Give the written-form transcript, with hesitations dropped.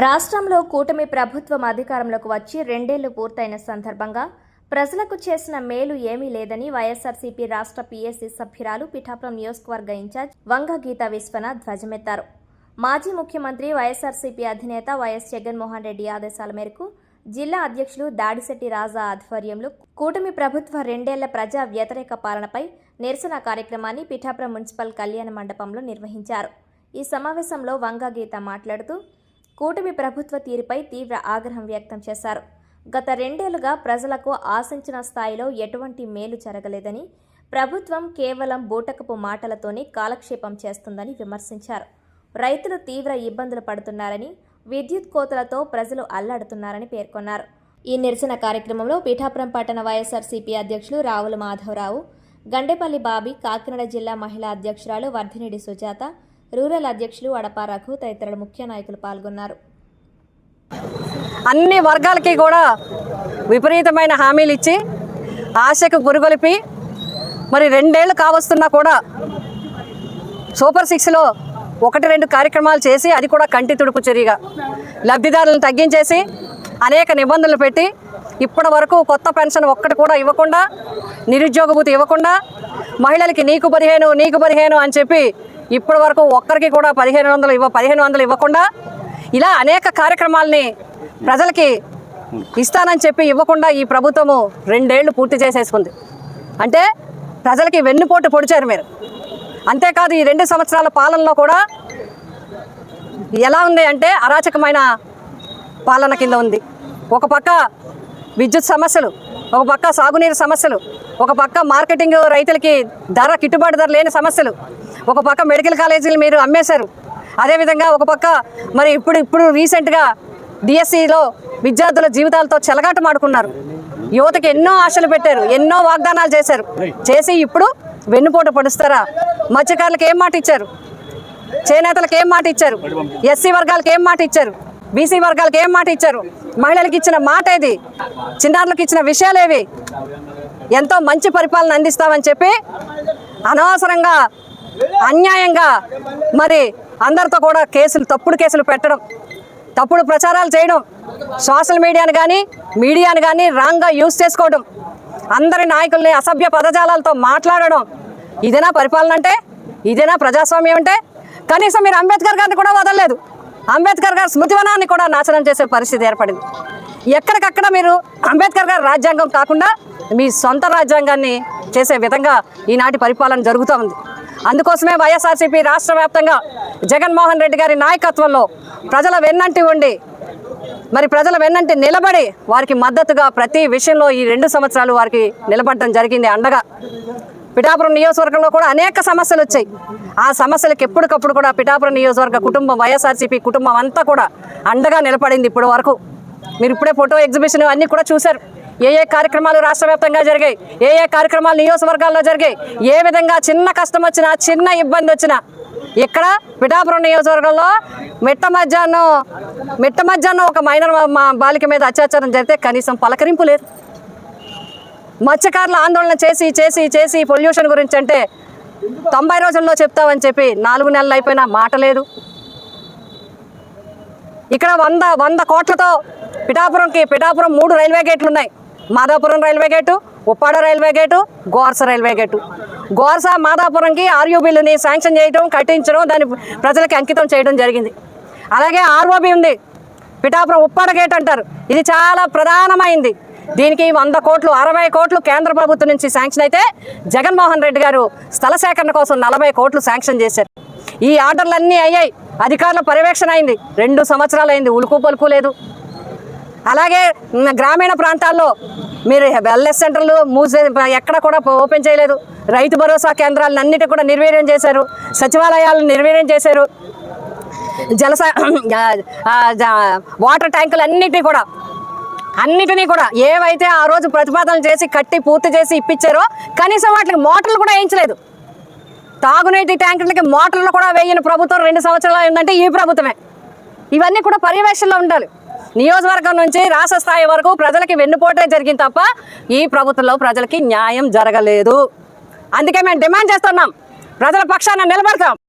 రాష్ట్రంలో కూటమి ప్రభుత్వం అధికారంలోకి వచ్చి రెండేళ్లు పూర్తయిన సందర్భంగా ప్రజలకు చేసిన మేలు ఏమీ లేదని వైఎస్ఆర్సీపీ రాష్ట్ర పీఎస్సీ సభ్యురాలు పిఠాపురం నియోజకవర్గ ఇన్ఛార్జ్ వంగ గీతా విశ్వనాథ్ ధ్వజమెత్తారు. మాజీ ముఖ్యమంత్రి వైఎస్ఆర్సీపీ అధినేత వైఎస్ జగన్మోహన్ రెడ్డి ఆదేశాల మేరకు జిల్లా అధ్యక్షులు దాడిశెట్టి రాజా ఆధ్వర్యంలో కూటమి ప్రభుత్వ రెండేళ్ల ప్రజా వ్యతిరేక పాలనపై నిరసన కార్యక్రమాన్ని పిఠాపురం మున్సిపల్ కళ్యాణ మండపంలో నిర్వహించారు. ఈ సమావేశంలో వంగ గీత మాట్లాడుతూ కూటమి ప్రభుత్వ తీరుపై తీవ్ర ఆగ్రహం వ్యక్తం చేశారు. గత రెండేళ్లుగా ప్రజలకు ఆశించిన స్థాయిలో ఎటువంటి మేలు జరగలేదని, ప్రభుత్వం కేవలం బూటకపు మాటలతోనే కాలక్షేపం చేస్తుందని విమర్శించారు. రైతులు తీవ్ర ఇబ్బందులు పడుతున్నారని, విద్యుత్ కోతలతో ప్రజలు అల్లాడుతున్నారని పేర్కొన్నారు. ఈ నిరసన కార్యక్రమంలో పిఠాపురం పట్టణ వైఎస్ఆర్సీపీ అధ్యక్షులు రావుల మాధవరావు, గండేపల్లి బాబీ, కాకినాడ జిల్లా మహిళా అధ్యక్షురాలు వర్ధినేడి సుజాత, రూరల్ అధ్యక్షులు అడప రఘు తదితరుల ముఖ్య నాయకులు పాల్గొన్నారు. అన్ని వర్గాలకి కూడా విపరీతమైన హామీలు ఇచ్చి ఆశకు గురిగొలిపి మరి రెండేళ్లు కావస్తున్నా కూడా సూపర్ 6లో 1-2 కార్యక్రమాలు చేసి అది కూడా కంటి తుడుపు చర్యగా లబ్ధిదారులను తగ్గించేసి అనేక నిబంధనలు పెట్టి ఇప్పటి వరకు కొత్త పెన్షన్ ఒక్కటి కూడా ఇవ్వకుండా, నిరుద్యోగ భృతి ఇవ్వకుండా, మహిళలకి నీకు 15 అని చెప్పి ఇప్పటి వరకు ఒక్కరికి కూడా 1500 ఇవ్వకుండా, ఇలా అనేక కార్యక్రమాలని ప్రజలకి ఇస్తానని చెప్పి ఇవ్వకుండా ఈ ప్రభుత్వము రెండేళ్లు పూర్తి చేసేసుకుంది. అంటే ప్రజలకి వెన్నుపోటు పొడిచారు మీరు. అంతేకాదు ఈ 2 సంవత్సరాల పాలనలో కూడా ఎలా ఉంది అంటే అరాచకమైన పాలన కింద ఉంది. ఒక పక్క విద్యుత్ సమస్యలు, ఒక పక్క సాగునీరు సమస్యలు, ఒక పక్క మార్కెటింగ్ రైతులకి గిట్టుబాటు ధర లేని సమస్యలు, ఒక పక్క మెడికల్ కాలేజీలు మీరు అమ్మేశారు. అదేవిధంగా ఒక పక్క మరి ఇప్పుడు రీసెంట్గా డిఎస్సిలో విద్యార్థుల జీవితాలతో చెలగాటమాడుకున్నారు. యువతకి ఎన్నో ఆశలు పెట్టారు, ఎన్నో వాగ్దానాలు చేసి ఇప్పుడు వెన్నుపోటు పొడుస్తారా? మత్స్యకారులకు ఏం మాట ఇచ్చారు? చేనేతలకు ఏం మాట ఇచ్చారు? ఎస్సీ వర్గాలకు ఏం మాట ఇచ్చారు? బీసీ వర్గాలకు ఏం మాట ఇచ్చారు? మహిళలకు ఇచ్చిన మాట ఏది? చిన్నారులకు ఇచ్చిన విషయాలేవి? ఎంతో మంచి పరిపాలన అందిస్తామని చెప్పి అనవసరంగా అన్యాయంగా మరి అందరితో కూడా తప్పుడు కేసులు పెట్టడం, తప్పుడు ప్రచారాలు చేయడం, సోషల్ మీడియాని కానీ రాంగ్గా యూజ్ చేసుకోవడం, అందరి నాయకుల్ని అసభ్య పదజాలాలతో మాట్లాడడం, ఇదేనా పరిపాలన అంటే? ఇదేనా ప్రజాస్వామ్యం అంటే? కనీసం మీరు అంబేద్కర్ గారిని కూడా వదలలేదు. అంబేద్కర్ గారి స్మృతివనాన్ని కూడా నాశనం చేసే పరిస్థితి ఏర్పడింది. ఎక్కడికక్కడ మీరు అంబేద్కర్ గారి రాజ్యాంగం కాకుండా మీ సొంత రాజ్యాంగాన్ని చేసే విధంగా ఈనాటి పరిపాలన జరుగుతూ ఉంది. అందుకోసమే వైఎస్ఆర్సీపీ రాష్ట్ర వ్యాప్తంగా జగన్మోహన్ రెడ్డి గారి నాయకత్వంలో ప్రజల వెన్నంటి ఉండి మరి ప్రజల వెన్నంటి నిలబడి వారికి మద్దతుగా ప్రతి విషయంలో ఈ 2 సంవత్సరాలు వారికి నిలబడటం జరిగింది అండగా. పిఠాపురం నియోజకవర్గంలో కూడా అనేక సమస్యలు వచ్చాయి. ఆ సమస్యలకు ఎప్పటికప్పుడు కూడా పిఠాపురం నియోజకవర్గ కుటుంబం, వైఎస్ఆర్సీపీ కుటుంబం అంతా కూడా అండగా నిలబడింది ఇప్పటి వరకు. మీరు ఇప్పుడే ఫోటో ఎగ్జిబిషన్ అన్నీ కూడా చూశారు. ఏ కార్యక్రమాలు రాష్ట్ర వ్యాప్తంగా జరిగాయి, ఏ కార్యక్రమాలు నియోజకవర్గాల్లో జరిగాయి, ఏ విధంగా చిన్న కష్టం వచ్చినా, చిన్న ఇబ్బంది వచ్చినా ఇక్కడ పిఠాపురం నియోజకవర్గంలో మిట్ట మధ్యాహ్నం ఒక మైనర్ బాలిక మీద అత్యాచారం జరిగితే కనీసం పలకరింపు లేదు. మత్స్యకారుల ఆందోళన చేసి పొల్యూషన్ గురించి అంటే 90 రోజుల్లో చెప్తామని చెప్పి 4 నెలలు అయిపోయినా మాట లేదు. ఇక్కడ 100 కోట్లతో పిఠాపురం 3 రైల్వే గేట్లు ఉన్నాయి. Madapuram railway gate, Uppada railway gate, Gorsa railway gate. Gorsa మాదాపురంకి ఆర్యూబీలని శాంక్షన్ చేయడం, కట్టించడం, దాన్ని ప్రజలకి అంకితం చేయడం జరిగింది. అలాగే ఆర్ఓబీ ఉంది, పిఠాపురం ఉప్పాడ గేట్ అంటారు. ఇది చాలా ప్రధానమైంది. దీనికి 100 కోట్లు, 60 కోట్లు కేంద్ర ప్రభుత్వం నుంచి శాంక్షన్ అయితే జగన్మోహన్ రెడ్డి గారు స్థల సేకరణ కోసం 40 కోట్లు శాంక్షన్ చేశారు. ఈ ఆర్డర్లన్నీ అయ్యాయి, అధికారుల పర్యవేక్షణ అయింది. 2 సంవత్సరాలు అయింది, ఉలుకు పలుకు లేదు. అలాగే గ్రామీణ ప్రాంతాల్లో మీరు వెల్నెస్ సెంటర్లు ఎక్కడ కూడా ఓపెన్ చేయలేదు. రైతు భరోసా కేంద్రాలను అన్నిటి కూడా నిర్వీర్యం చేశారు. సచివాలయాలను నిర్వీర్యం చేశారు. వాటర్ ట్యాంకులు అన్నిటినీ కూడా ఏవైతే ఆ రోజు ప్రతిపాదనలు చేసి కట్టి పూర్తి చేసి ఇప్పించారో కనీసం వాటికి మోటార్లు కూడా వేయించలేదు. తాగునీటి ట్యాంకులకి మోటార్లు కూడా వేయని ప్రభుత్వం 2 సంవత్సరాలు అయిందంటే ఈ ప్రభుత్వమే. ఇవన్నీ కూడా పర్యవేక్షణలో ఉండాలి. నియోజకవర్గం నుంచి రాష్ట్ర స్థాయి వరకు ప్రజలకి వెన్నుపోటే జరిగింది తప్ప ఈ ప్రభుత్వంలో ప్రజలకి న్యాయం జరగలేదు. అందుకే మేము డిమాండ్ చేస్తున్నాం, ప్రజల పక్షాన నిలబడతాం.